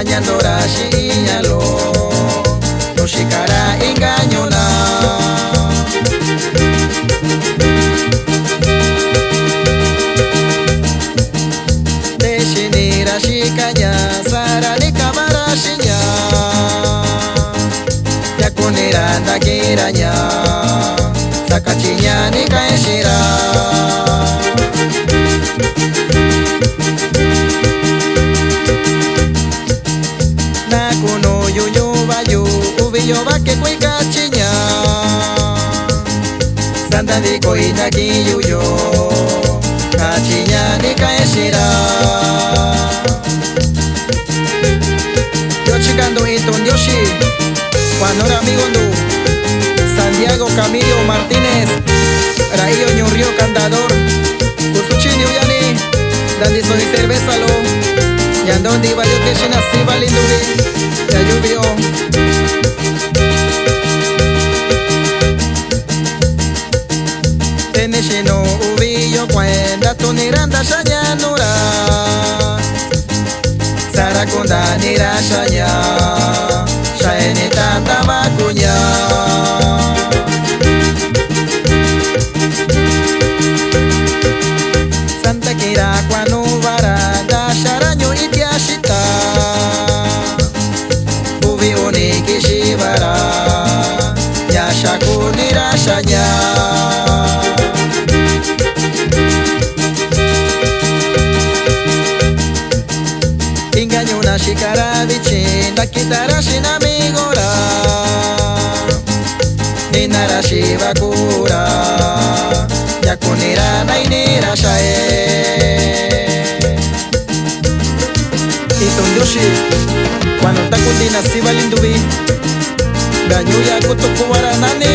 Sañando rashiñalo Yoshikara engañona Deshinira shikanya Sarani kabarashinya Yakunira ndakiranya Sakachinya nikaeshira Nakuno yuyu bayu Ubiyo bake kuika chinya Santa diko itaki yuyo Kachinya nikaeshira Yoshikando iton yoshi Juanora amigo ndu Santiago Camilo Martínez Raío Ñurrio Candador Kusuchini uyani Dandi soy cerveza lo Yandon diva yo que shina siva linduri Ya lluvio Tene shino ubillo Cuenda tu niranda shayanura Sarakunda nira shaya Shaeni tanta bakunya Santa Kira kwanu barada Sharanyo ityashita Ubi uniki shibara Yashaku nirashanya Engaño na shikara vichinda Kitara shinamigora Ninara shibakura Yakunira nainira shae Iton yoshi Cuando takundina siba lindubi Ganyuya kutuku waranani